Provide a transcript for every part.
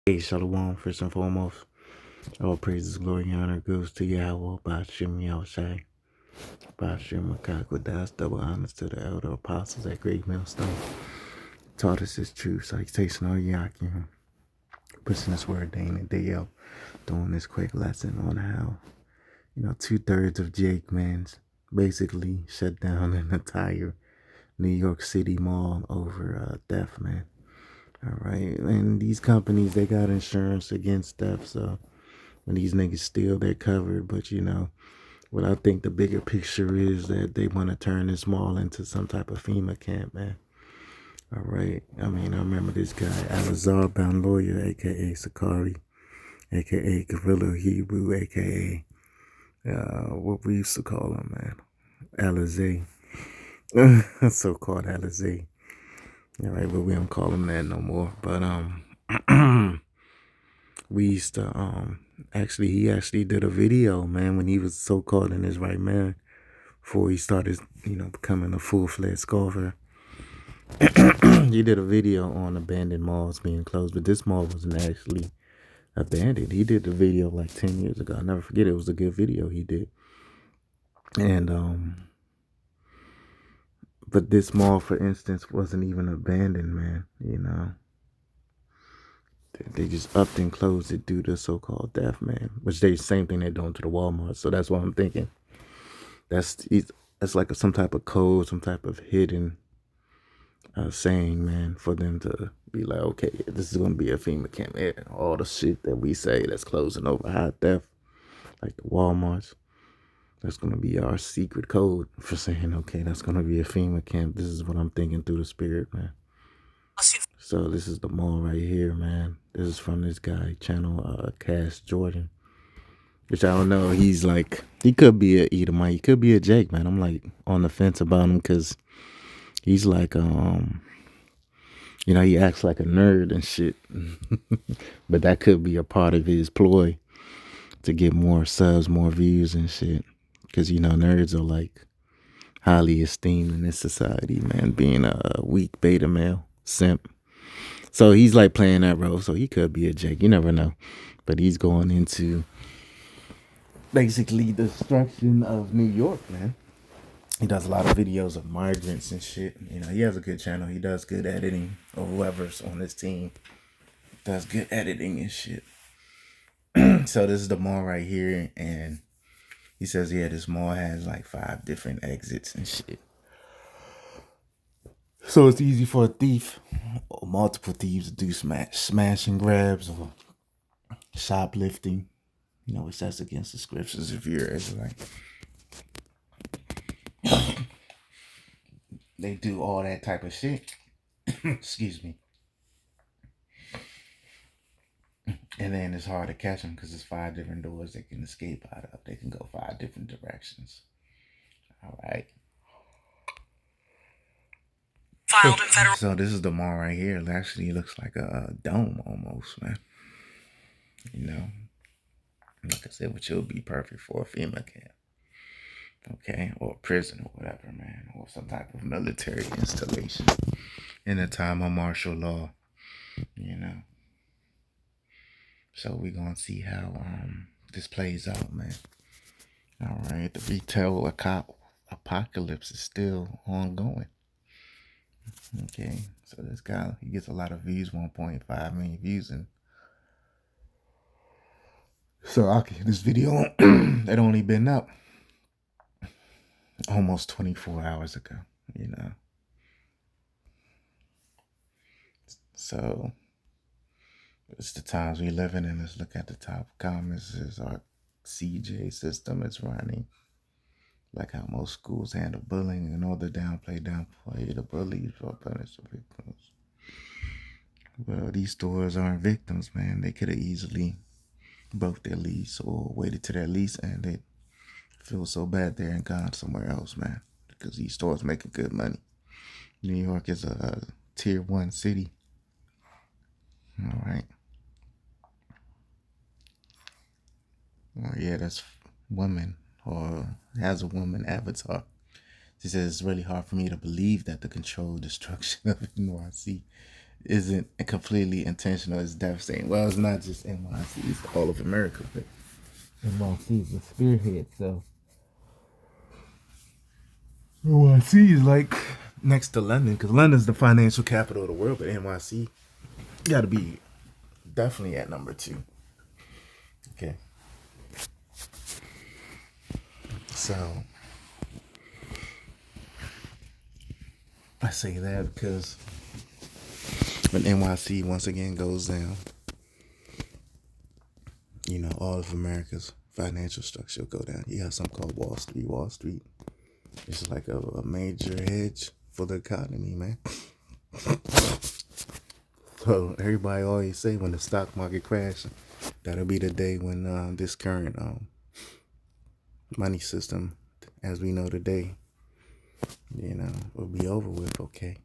Hey, Shalom, first and foremost. All praises, glory, and honor goes to Yahweh, Ba'ashem Yahushai, Ba'ashem Makakodas, double honors to the elder apostles at Great Millstone. Taught us his truth, citation all Yakim, pushing this word day in and day out, doing this quick lesson on how, 2/3 of Jake Man's basically shut down an entire New York City mall over theft, man. All right, and these companies, they got insurance against theft, so when these niggas steal, they're covered. But what I think the bigger picture is that they want to turn this mall into some type of FEMA camp, man. All right. I mean, I remember this guy, Alazar Bound Lawyer, aka Sakari, aka Gorilla Hebrew, aka what we used to call him, man, Alizé, so-called Alizé. All right, but we don't call him that no more. But we used to he actually did a video, man, when he was so called in his right mind before he started, becoming a full-fledged scoffer. He did a video on abandoned malls being closed, but this mall wasn't actually abandoned. He did the video like 10 years ago. I'll never forget it. It was a good video he did. And but this mall, for instance, wasn't even abandoned, man. They just upped and closed it due to so-called theft, man. Which they same thing they're doing to the Walmart. So that's what I'm thinking. That's like some type of code, some type of hidden saying, man, for them to be like, okay, this is going to be a FEMA camp. Yeah, all the shit that we say that's closing over high theft, like the Walmarts, that's going to be our secret code for saying, okay, that's going to be a FEMA camp. This is what I'm thinking through the spirit, man. So this is the mall right here, man. This is from this guy, channel Cash Jordan, which I don't know. He's like, he could be a Edomite. He could be a Jake, man. I'm like on the fence about him because he's like, he acts like a nerd and shit. But that could be a part of his ploy to get more subs, more views and shit. Because, nerds are like highly esteemed in this society, man, being a weak beta male simp. So he's like playing that role. So he could be a Jake. You never know. But he's going into basically the destruction of New York, man. He does a lot of videos of migrants and shit. He has a good channel. He does good editing, or whoever's on his team does good editing and shit. So this is the mall right here, and he says, yeah, this mall has like 5 different exits and shit. So it's easy for a thief or multiple thieves to do smash and grabs or shoplifting, which that's against the scriptures if you're Israelite. They do all that type of shit. Excuse me. And then it's hard to catch them because it's 5 different doors they can escape out of. They can go 5 different directions. All right. So this is the mall right here. It actually looks like a dome almost, man. Like I said, which would be perfect for a FEMA camp. Okay, or a prison or whatever, man. Or some type of military installation in a time of martial law, So we're going to see how this plays out, man. All right, the retail apocalypse is still ongoing. Okay, so this guy, he gets a lot of views, 1.5 million views. And so this video, it only been up almost 24 hours ago, So it's the times we live in, and let's look at the top comments. Is our CJ system is running. Like how most schools handle bullying in order to downplay the bullies or punish the victims. Well, these stores aren't victims, man. They could have easily broke their lease or waited till their lease ended. Feel so bad there and gone somewhere else, man. Because these stores making good money. New York is a tier 1 city. All right. Oh, yeah, that's woman, or has a woman avatar. She says, it's really hard for me to believe that the controlled destruction of NYC isn't completely intentional. It's devastating. Well, it's not just NYC, it's all of America, but NYC is the spearhead, so NYC is like next to London, because London's the financial capital of the world, but NYC got to be definitely at number 2. Okay. So I say that because when NYC once again goes down, all of America's financial structure will go down. You got something called Wall Street. Wall Street is like a major hedge for the economy, man. So everybody always say when the stock market crashes, that'll be the day when this current money system, as we know today, will be over with. Okay.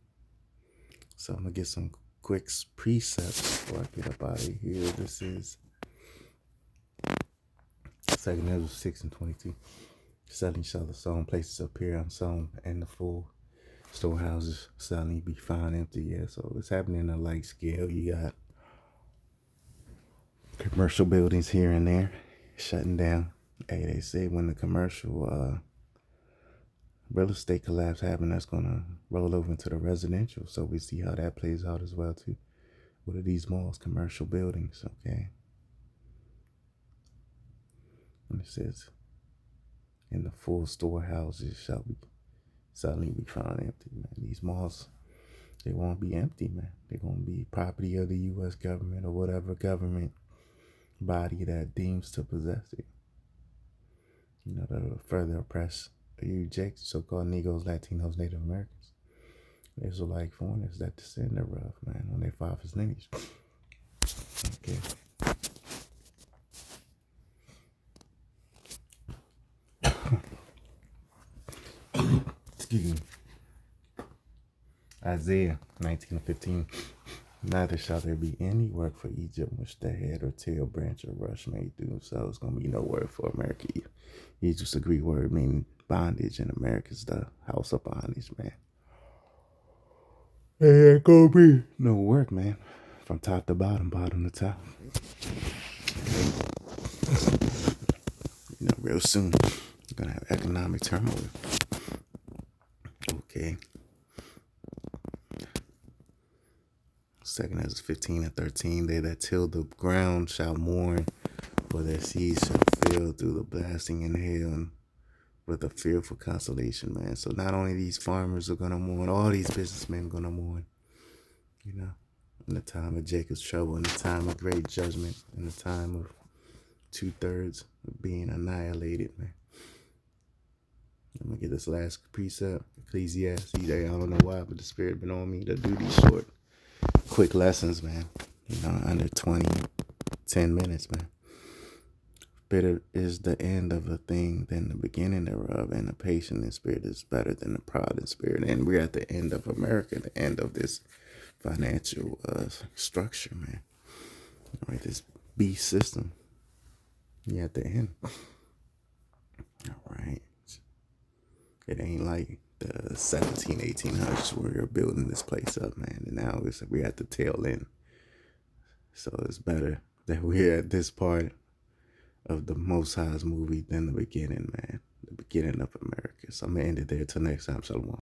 So I'm gonna get some quick precepts before I get up out of here. This is 2 Ezra 6:22. Selling shall the sown places appear unsown, and the full storehouses suddenly be found empty. Yeah, so it's happening on a light scale. You got commercial buildings here and there shutting down. Hey, they say when the commercial real estate collapse happen, that's gonna roll over into the residential. So we see how that plays out as well too. What are these malls? Commercial buildings, okay. And it says, "And the full storehouses shall be suddenly be found empty." Man, these malls, they won't be empty, man. They're gonna be property of the U.S. government or whatever government body that deems to possess it. To further oppress or reject so-called Negroes, Latinos, Native Americans, Israelite foreigners that descend thereof, man, on their father's lineage. Okay. Excuse me. Isaiah 19:15. Neither shall there be any work for Egypt which the head or tail, branch or rush may do. So it's gonna be no word for America. Egypt's a Greek word meaning bondage, and America's the house of bondage, man. Ain't gonna be no work, man. From top to bottom, bottom to top. Real soon, we're gonna have economic turmoil. Okay. 2 Ezra 15:13. They that till the ground shall mourn, for their seeds shall fail through the blasting and hail, and with a fearful consolation, man. So not only these farmers are gonna mourn, all these businessmen are gonna mourn. In the time of Jacob's trouble, in the time of great judgment, in the time of 2/3 of being annihilated, man. I'm gonna get this last precept, Ecclesiastes. I don't know why, but the Spirit been on me to do these short, quick lessons, man. Under 10 minutes, man. Better is the end of a thing than the beginning thereof, and the patient in spirit is better than the proud in spirit. And we're at the end of America, the end of this financial structure, man. All right, this beast system. You're at the end. All right. It ain't like the 1800s where we're building this place up, man. And now we're at the tail end. So it's better that we're at this part of the Most High's movie than the beginning, man. The beginning of America. So I'm going to end it there. Till next time. Shalom.